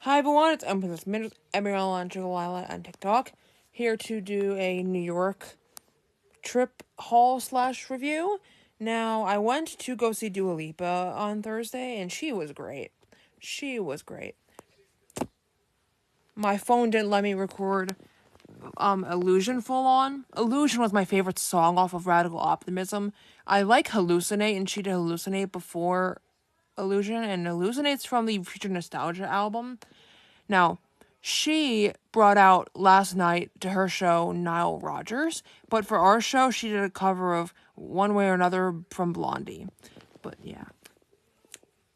Hi everyone, it's Emily on Lila on TikTok, here to do a New York trip haul / review. Now, I went to go see Dua Lipa on Thursday, and she was great. She was great. My phone didn't let me record Illusion full on. Illusion was my favorite song off of Radical Optimism. I like Hallucinate, and she did Hallucinate before Illusion, and Hallucinate's from the Future Nostalgia album. Now, she brought out last night to her show Nile Rodgers, but for our show, she did a cover of One Way or Another from Blondie. But yeah,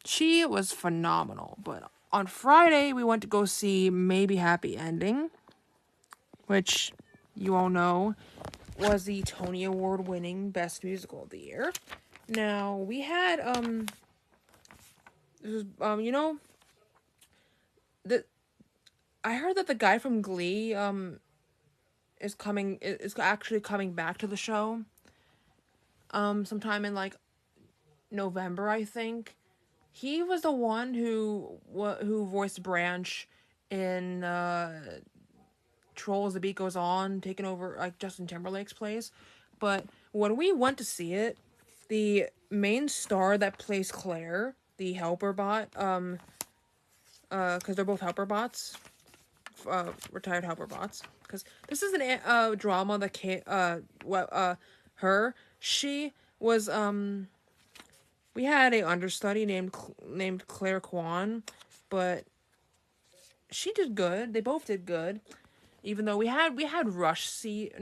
she was phenomenal. But on Friday, we went to go see Maybe Happy Ending, which you all know was the Tony Award winning Best Musical of the Year. Now, we had, I heard that the guy from Glee, is actually coming back to the show. Sometime in like November, I think. He was the one who voiced Branch in Trolls: The Beat Goes On, taking over like Justin Timberlake's place. But when we went to see it, the main star that plays Claire, the helper bot, because they're both helper bots, retired helper bots. Because this is a drama that she was we had a understudy named Claire Kwan, but she did good. They both did good, even though we had rush seat.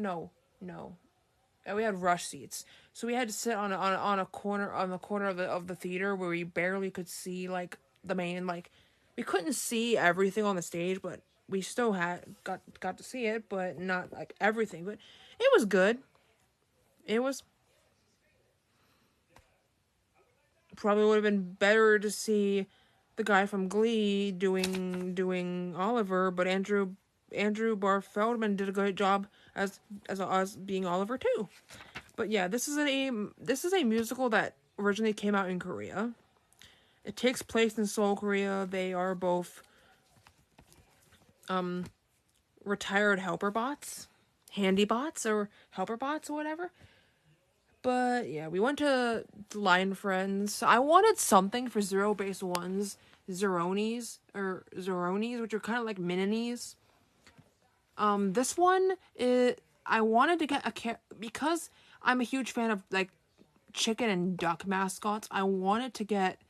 We had rush seats, so we had to sit on a corner of the theater where we barely could see like the main we couldn't see everything on the stage, but we still got to see it, but not like everything. But it was good. It was probably would have been better to see the guy from Glee doing Oliver, but Andrew Barr Feldman did a great job as being Oliver too. But yeah, this is a musical that originally came out in Korea. It takes place in Seoul, Korea. They are both retired helper bots, handy bots, or helper bots, or whatever. But yeah, we went to Lion Friends. I wanted something for zero-base ones, ZERONIs, which are kind of like mininis. This one I wanted to get because I'm a huge fan of like chicken and duck mascots. I wanted to get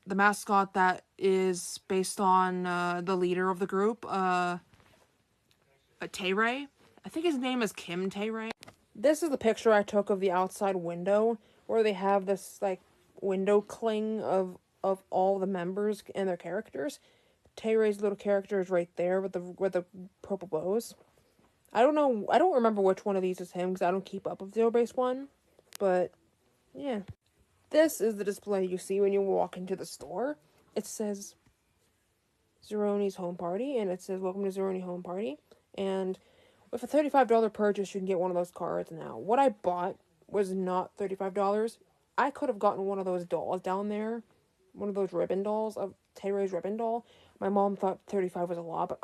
the mascot that is based on the leader of the group, Tae-rae. I think his name is Kim Tae-rae. This is the picture I took of the outside window where they have this like window cling of all the members and their characters. Tae-rae's little character is right there with the purple bows. I don't remember which one of these is him because I don't keep up with Zero-Base 1, but yeah. This is the display you see when you walk into the store. It says Zeroni's Home Party, and it says Welcome to Zeroni Home Party. And with a $35 purchase, you can get one of those cards now. What I bought was not $35. I could have gotten one of those dolls down there, one of those ribbon dolls of Tae-rae's ribbon doll. My mom thought $35 was a lot, but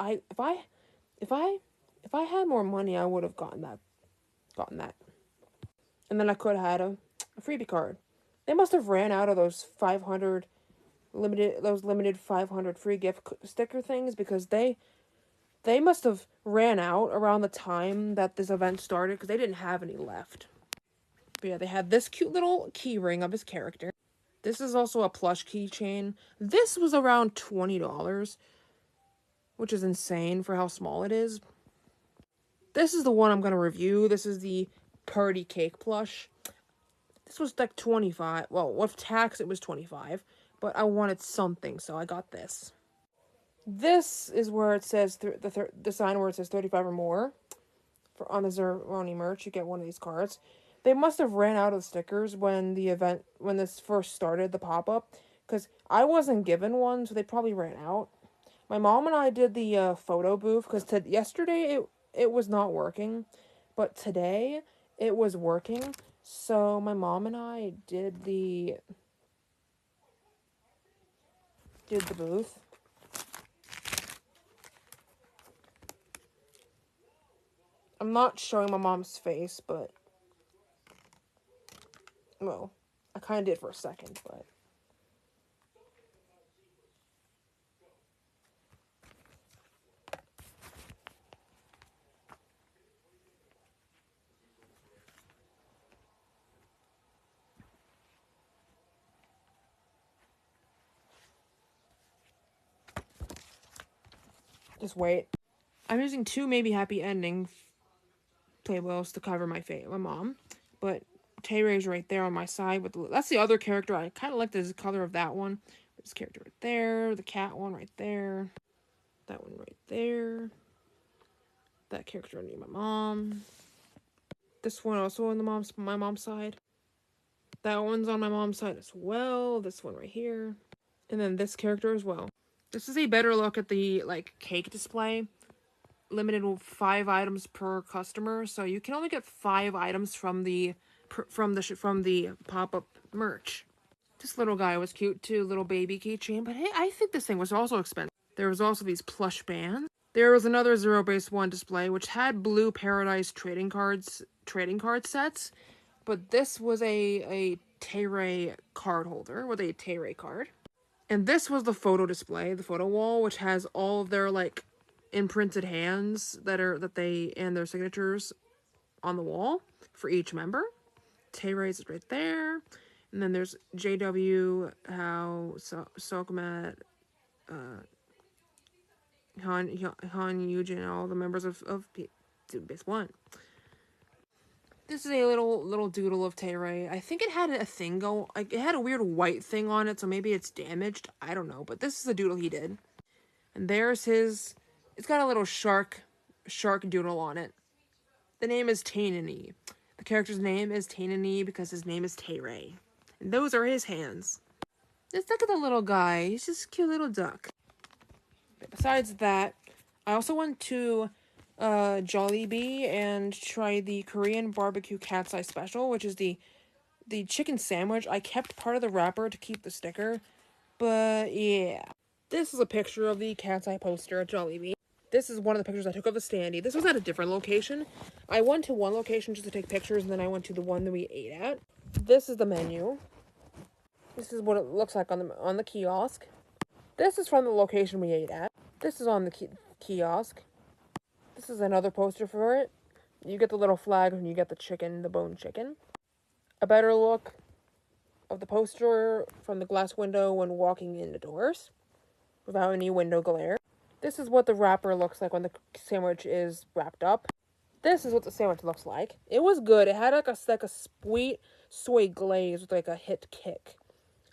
if I had more money, I would have gotten that. And then I could have had a freebie card. They must have ran out of those limited 500 free gift sticker things because they must have ran out around the time that this event started because they didn't have any left. But yeah, they had this cute little key ring of his character. This is also a plush keychain. This was around $20, which is insane for how small it is. This is the one I'm going to review. This is the party cake plush. This was like $25. Well, with tax, it was $25. But I wanted something, so I got this. This is where it says, the sign where it says 35 or more. On the Zeroni merch, you get one of these cards. They must have ran out of stickers when this first started, the pop-up. Because I wasn't given one, so they probably ran out. My mom and I did the photo booth, because yesterday it was not working. But today, it was working. So my mom and I did the did the booth. I'm not showing my mom's face, but, well, I kind of did for a second, but. Just wait. I'm using 2 maybe happy ending playbills to cover my mom, but Tay-Ray's right there on my side. That's the other character. I kind of like the color of that one. This character right there, the cat one right there, that one right there, that character near my mom. This one also on my mom's side. That one's on my mom's side as well. This one right here, and then this character as well. This is a better look at the cake display. Limited 5 items per customer, so you can only get 5 items from the pop-up merch. This little guy was cute too, little baby keychain, but hey, I think this thing was also expensive. There was also these plush bands. There was another ZB1 display which had blue Paradise trading card sets, but this was a Tay-Ray card holder with a Tay-Ray card. And this was the photo display, the photo wall, which has all of their imprinted hands and their signatures on the wall for each member. Tay-Ray's is right there, and then there's JW, Sokomat, Han Yujin, all the members of Base 1. This is a little doodle of Tay-Ray. I think it had a thing it had a weird white thing on it, so maybe it's damaged. I don't know, but this is a doodle he did. And there's his. It's got a little shark doodle on it. The name is TAENINI. The character's name is TAENINI because his name is Tay-Ray. And those are his hands. Just look at the little guy. He's just a cute little duck. Besides that, I also went to Jollibee and tried the Korean barbecue cat's eye special, which is the chicken sandwich. I kept part of the wrapper to keep the sticker, but yeah. This is a picture of the cat's eye poster at Jollibee. This is one of the pictures I took of the standee. This was at a different location. I went to one location just to take pictures, and then I went to the one that we ate at. This is the menu. This is what it looks like on the kiosk. This is from the location we ate at. This is on the kiosk. This is another poster for it. You get the little flag and you get the chicken, the bone chicken. A better look of the poster from the glass window when walking in the doors, without any window glare. This is what the wrapper looks like when the sandwich is wrapped up. This is what the sandwich looks like. It was good. It had a sweet soy glaze with a hit kick.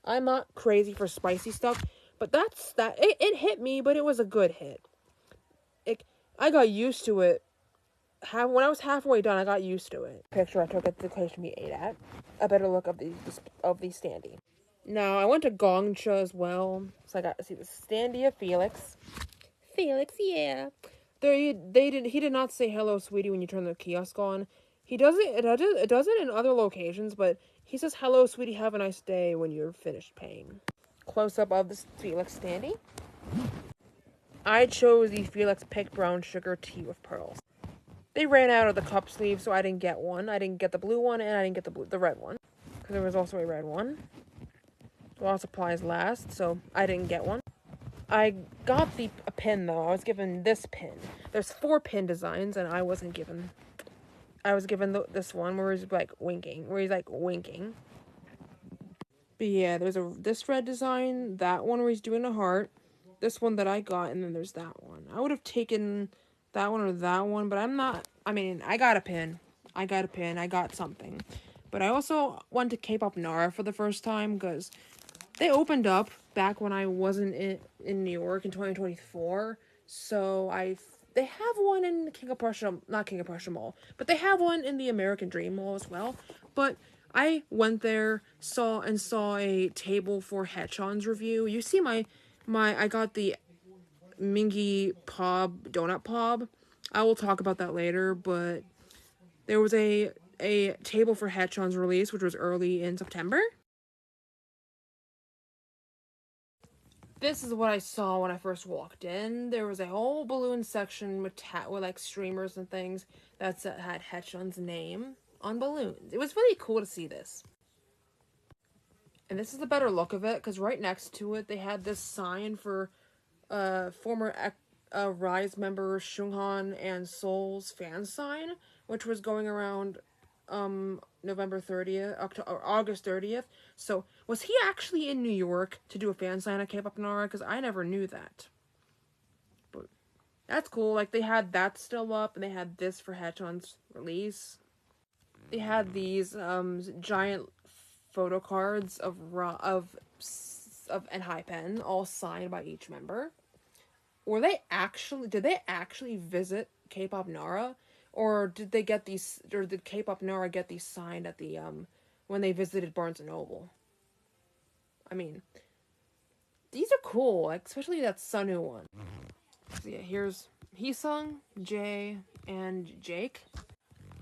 I'm not crazy for spicy stuff, but it hit me, but it was a good hit. I got used to it. When I was halfway done, I got used to it. Picture I took at the location we ate at. A better look of the standee. Now, I went to GONG as well, so I got to see the standee of Felix. Felix, yeah. He did not say hello, sweetie, when you turn the kiosk on. It does it in other locations, but he says hello, sweetie, have a nice day when you're finished paying. Close up of the Felix standee. I chose the Felix Pick Brown Sugar Tea with Pearls. They ran out of the cup sleeve, so I didn't get one. I didn't get the blue one, and I didn't get the red one, because there was also a red one. While supplies last, so I didn't get one. I got a pin, though. I was given this pin. There's 4 pin designs, and I wasn't given. I was given this one where he's winking. But yeah, there's this red design, that one where he's doing a heart, this one that I got, and then there's that one. I would have taken that one or that one, but I'm not. I mean, I got a pin. I got something. But I also went to K-pop NARA for the first time because they opened up back when I wasn't in New York in 2024. So they have one in not King of Prussia Mall, but they have one in the American Dream Mall as well. But I went there, saw a table for HAECHAN's review. You see I got the Mingi donut pob. I will talk about that later, but there was a table for HAECHAN's release, which was early in September. This is what I saw when I first walked in. There was a whole balloon section with like streamers and things that had HAECHAN's name on balloons. It was really cool to see this. And this is the better look of it, because right next to it, they had this sign for former Rise member Shunghan and Seoul's fan sign, which was going around November 30th, August 30th. So, was he actually in New York to do a fan sign at K-pop NARA? Because I never knew that. But that's cool. Like, they had that still up, and they had this for HAECHAN's release. They had these giant photo cards of NHAECHAN, all signed by each member. Did they actually visit K-pop NARA, or did K-pop NARA get these signed at the when they visited Barnes and Noble? I mean, these are cool, like, especially that Sunwoo one. So yeah, here's Heesung, Jae, and Jake,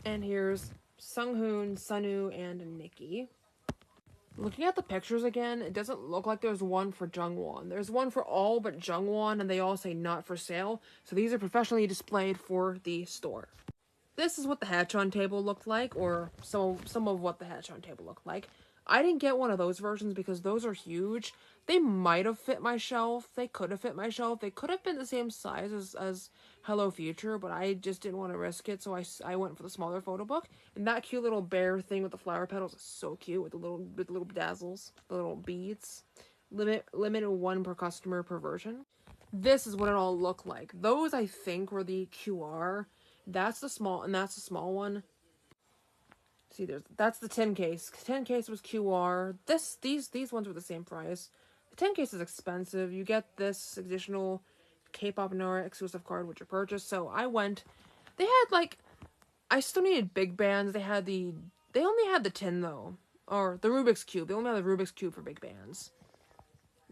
and here's Sunghoon, Sunwoo, and Nikki. Looking at the pictures again, it doesn't look like there's one for Jungwon. There's one for all but Jungwon, and they all say not for sale. So these are professionally displayed for the store. This is what the HAECHAN table looked like, or some of what the HAECHAN table looked like. I didn't get one of those versions because those are huge. They might have fit my shelf. They could have fit my shelf. They could have been the same size as Hello Future, but I just didn't want to risk it, so I went for the smaller photo book. And that cute little bear thing with the flower petals is so cute, with the little bedazzles, the little beads. Limited one per customer per version. This is what it all looked like. Those, I think, were the QR. That's the small, and that's the small one. See, that's the 10 case. 10 case was QR. These ones were the same price. The 10 case is expensive. You get this additional K-pop NARA exclusive card with your purchase. So I went. They had, like, I still needed big bands. They only had the tin though, or the Rubik's Cube. They only had the Rubik's Cube for big bands.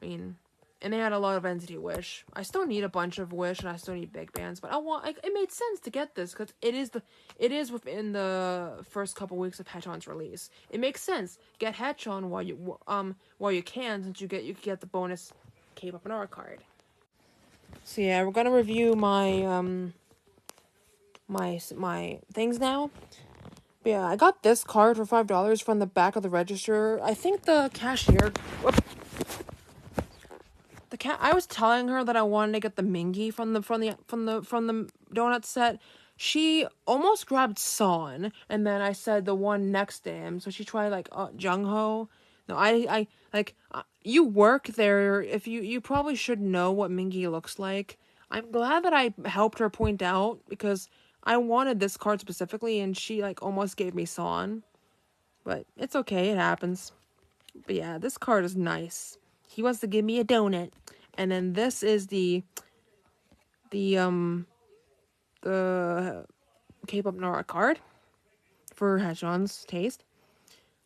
I mean, and they had a lot of NCT Wish. I still need a bunch of Wish, and I still need big bands, but it made sense to get this because it is within the first couple weeks of HAECHAN's release. It makes sense. Get HAECHAN while you can, since you get the bonus K-pop NARA card. So yeah, we're gonna review my my things now. But yeah, I got this card for $5 from the back of the register. I think the cashier. I was telling her that I wanted to get the Mingi from the donut set. She almost grabbed Son, and then I said the one next to him. So she tried like Jungho. No, I you work there. If you probably should know what Mingi looks like. I'm glad that I helped her point out because I wanted this card specifically, and she like almost gave me Son. But it's okay, it happens. But yeah, this card is nice. He wants to give me a donut. And then this is the K-pop NARA card for HAECHAN's taste.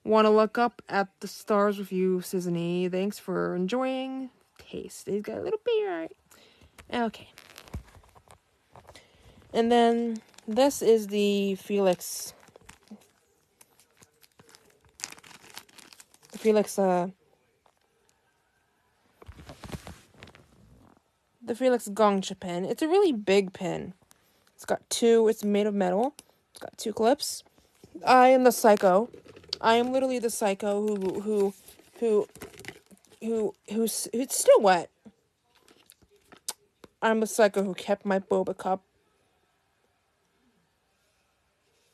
Want to look up at the stars review, Season. Thanks for enjoying. Taste. He's got a little beard. Okay. And then this is the FELIX. The FELIX GONG pin. It's a really big pin. It's made of metal. It's got 2 clips. I am the psycho. I am literally the psycho who's it's still wet. I'm the psycho who kept my boba cup.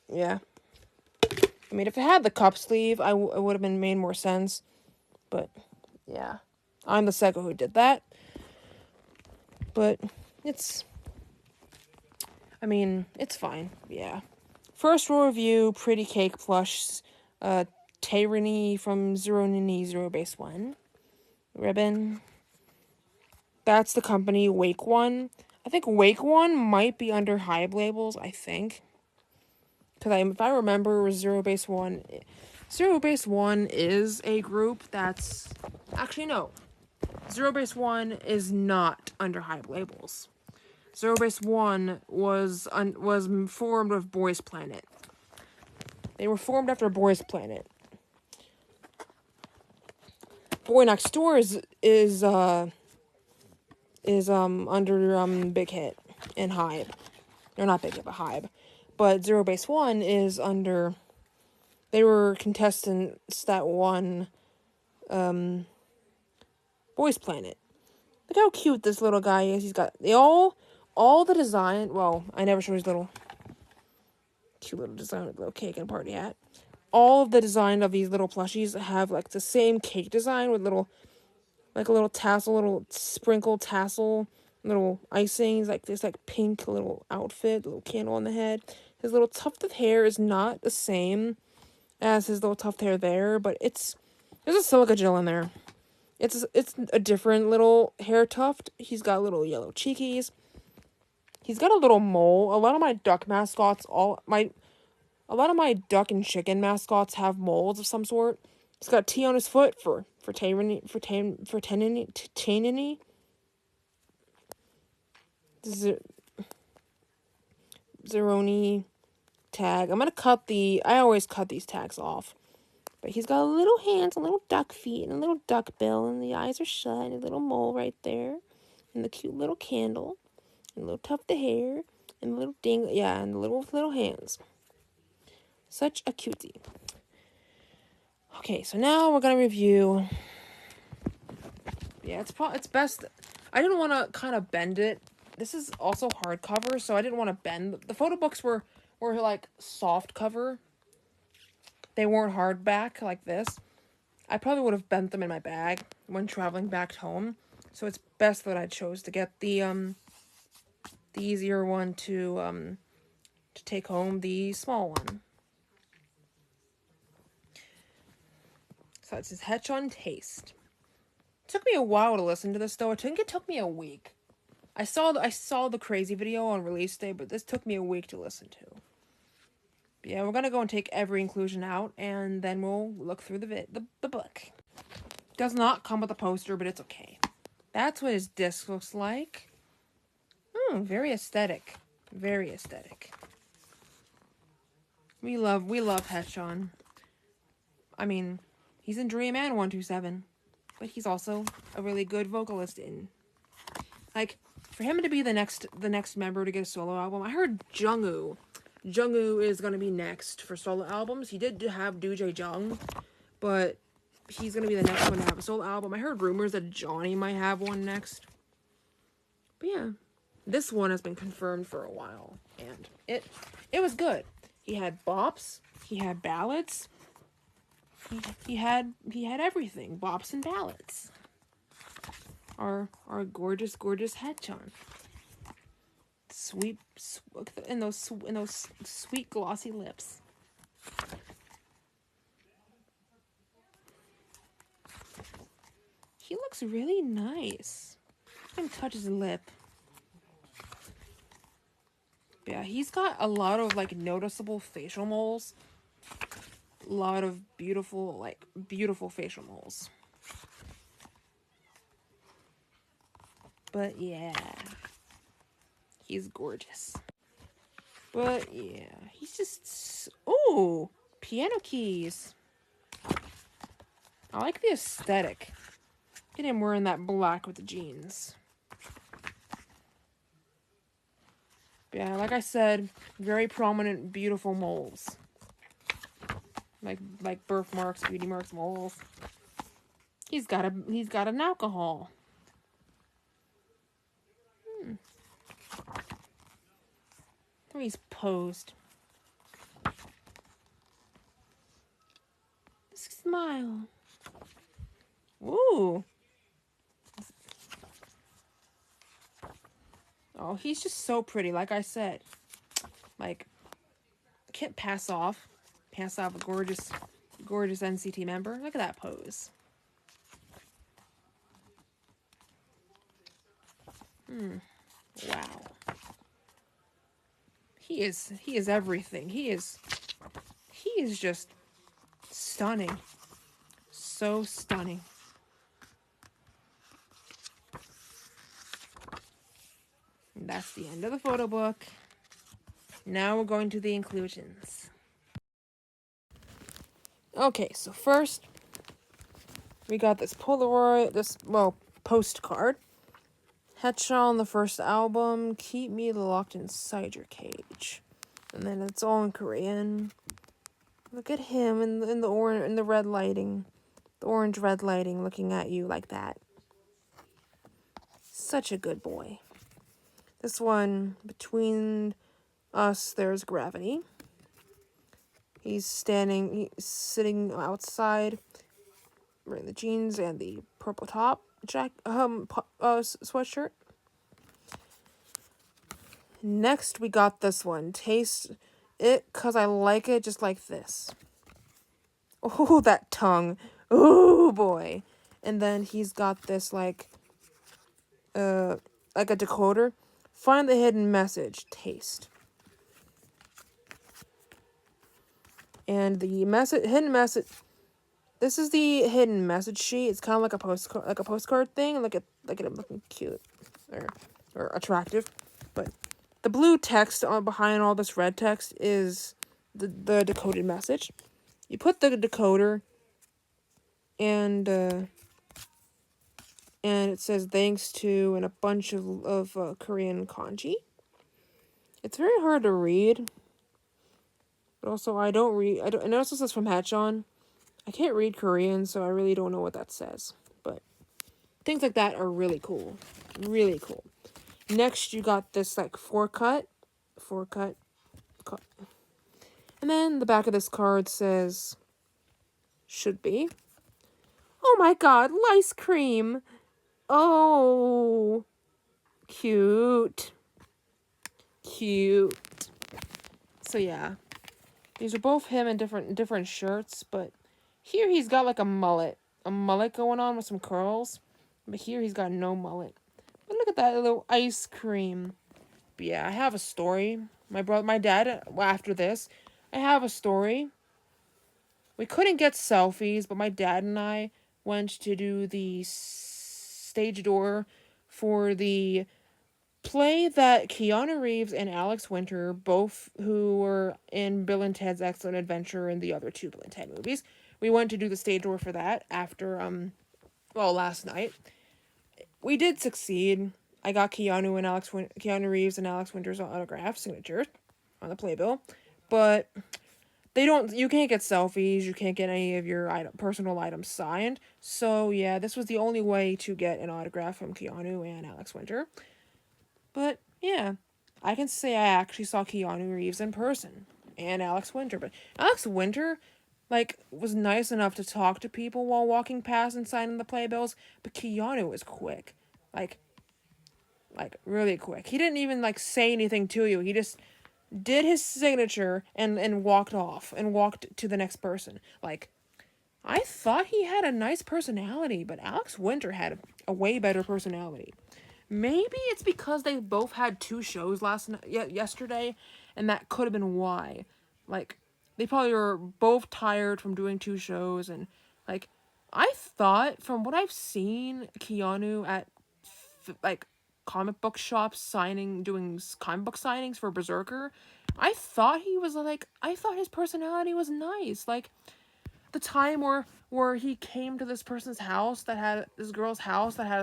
Yeah. I mean, if it had the cup sleeve, it would have made more sense. But, yeah. I'm the psycho who did that. But, it's fine. Yeah. First row review, Pretty Cake Plush, TAENINI from ZERONI, Zero Base 1. Ribbon. That's the company, Wake One. I think Wake One might be under Hybe labels, I think. Because if I remember, Zero Base 1 is a group that's... Actually, no. Zero Base 1 is not under Hybe labels. Zero Base 1 was formed with Boys Planet. They were formed after Boys Planet. Boy Next Door is is under Big Hit and Hybe. They're not Big Hit, but Hybe. But Zero Base One is under. They were contestants that won Boys Planet. Look how cute this little guy is. He's got all the design. Well, I never showed his little cute little design with a little cake and party hat. All of the design of these little plushies have like the same cake design with little, like a little tassel, little sprinkle tassel, little icings, like this like pink little outfit, little candle on the head. His little tuft of hair is not the same as his little tuft hair there, but there's a silica gel in there. It's a different little hair tuft. He's got little yellow cheekies. He's got a little mole. A lot of my duck mascots, a lot of my duck and chicken mascots have moles of some sort. He's got T on his foot for TAENINI. ZERONI tag. I always cut these tags off. But he's got little hands, and little duck feet, and a little duck bill, and the eyes are shut, and a little mole right there, and the cute little candle, and a little tuft of hair, and a little and the little hands. Such a cutie. Okay, so now we're gonna review. Yeah, it's best. I didn't want to kind of bend it. This is also hardcover, so I didn't want to bend. The photo books were like soft cover. They weren't hardback like this. I probably would have bent them in my bag when traveling back home. So it's best that I chose to get the easier one to take home, the small one. So it says HAECHAN Taste. It took me a while to listen to this though. I think it took me a week. I saw the crazy video on release day, but this took me a week to listen to. But yeah, we're gonna go and take every inclusion out, and then we'll look through the book. Does not come with a poster, but it's okay. That's what his disc looks like. Very aesthetic. Very aesthetic. We love HAECHAN. I mean, he's in Dream and 127, but he's also a really good vocalist in. Like, for him to be the next member to get a solo album, I heard Jungwoo is gonna be next for solo albums. He did have Doojay Jung, but he's gonna be the next one to have a solo album. I heard rumors that Johnny might have one next. But yeah, this one has been confirmed for a while, and it was good. He had bops, he had ballads, he had everything, bops and ballads. Our gorgeous HAECHAN. Sweet, in those sweet glossy lips. He looks really nice. Let him touch his lip. Yeah, he's got a lot of like noticeable facial moles. A lot of beautiful facial moles. But yeah, he's gorgeous. But yeah, he's just, ooh, piano keys. I like the aesthetic. Get him wearing that black with the jeans. But yeah, like I said, very prominent, beautiful moles. Like birthmarks, beauty marks, moles. He's got an alcohol. He's posed. Smile. Ooh. Oh, he's just so pretty. Like I said, like, can't pass off a gorgeous NCT member. Look at that pose. Wow. He is everything. He is just stunning. So stunning. And that's the end of the photo book. Now we're going to the inclusions. Okay, so first we got this Polaroid, postcard. HAECHAN on the first album, Keep Me Locked Inside Your Cage. And then it's all in Korean. Look at him in the red lighting. The orange red lighting looking at you like that. Such a good boy. This one, Between Us, There's Gravity. He's sitting outside, wearing the jeans and the purple top sweatshirt. Next, we got this one. Taste it, 'cause I like it just like this. Oh, that tongue. Oh, boy. And then he's got this, like a decoder. Find the hidden message. Taste. And the hidden message. This is the hidden message sheet. It's kind of like a postcard thing. Look at it looking cute or attractive. But the blue text behind all this red text is the decoded message. You put the decoder, and it says thanks to and a bunch of Korean kanji. It's very hard to read. But also, I know it also says from HAECHAN. I can't read Korean, so I really don't know what that says. But things like that are really cool. Really cool. Next, you got this, like, four-cut. And then the back of this card says, should be. Oh my god, ice cream. Oh, cute. Cute. So, yeah. These are both him in different shirts, but here he's got like a mullet going on with some curls, but here he's got no mullet. But look at that little ice cream. But yeah, I have a story. My dad, after this, I have a story. We couldn't get selfies, but my dad and I went to do the stage door for the play that Keanu Reeves and Alex Winter, both who were in Bill and Ted's Excellent Adventure and the other two Bill and Ted movies. We went to do the stage door for that after, last night. We did succeed. I got Keanu Reeves and Alex Winter's autograph signatures on the playbill, but you can't get selfies, you can't get any of your personal items signed, so yeah, this was the only way to get an autograph from Keanu and Alex Winter. But, yeah, I can say I actually saw Keanu Reeves in person, and Alex Winter, but Alex Winter, like, was nice enough to talk to people while walking past and signing the playbills, but Keanu was quick, like, really quick. He didn't even, like, say anything to you, he just did his signature and walked off, and walked to the next person. Like, I thought he had a nice personality, but Alex Winter had a way better personality. Maybe it's because they both had 2 shows yesterday, and that could have been why. Like, they probably were both tired from doing 2 shows, and, like, I thought, from what I've seen Keanu at, like, comic book shops doing comic book signings for Berserker, I thought his personality was nice. Like, the time where he came to this girl's house that had a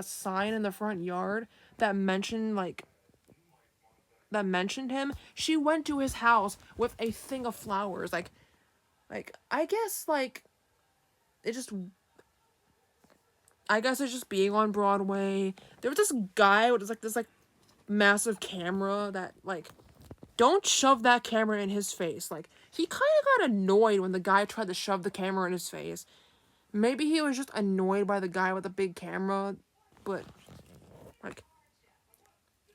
sign in the front yard that mentioned him. She went to his house with a thing of flowers. Like I guess it's just being on Broadway. There was this guy with this massive camera that, like, don't shove that camera in his face. Like, he kind of got annoyed when the guy tried to shove the camera in his face. Maybe he was just annoyed by the guy with the big camera, but, like,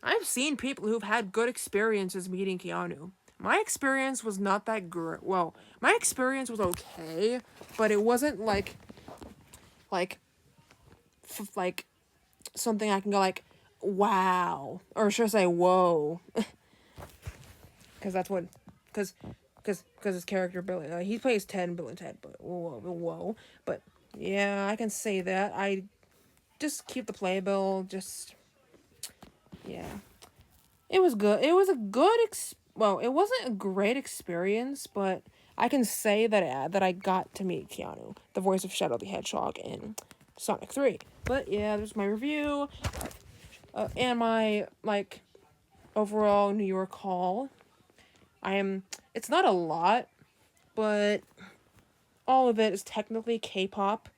I've seen people who've had good experiences meeting Keanu. My experience was not that great. Well, my experience was okay, but it wasn't, like, something I can go, like, wow. Or should I say, whoa. Because his character, Billy, he plays Ted in Bill and Ted, but whoa. But, yeah, I can say that. I just keep the playbill, yeah. It was good. It was a good, it wasn't a great experience, but I can say that I got to meet Keanu, the voice of Shadow the Hedgehog in Sonic 3. But, yeah, there's my review. and my, like, overall New York haul. It's not a lot, but all of it is technically K-pop,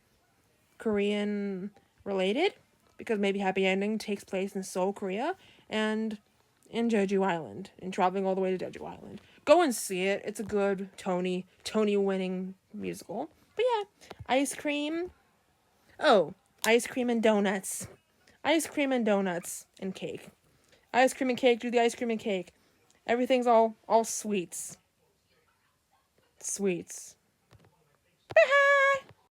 Korean related, because Maybe Happy Ending takes place in Seoul, Korea, and in Jeju Island, and traveling all the way to Jeju Island. Go and see it. It's a good Tony winning musical. But yeah, ice cream. Oh, ice cream and donuts. Ice cream and donuts and cake. Ice cream and cake, do the ice cream and cake. Everything's all sweets. Sweets.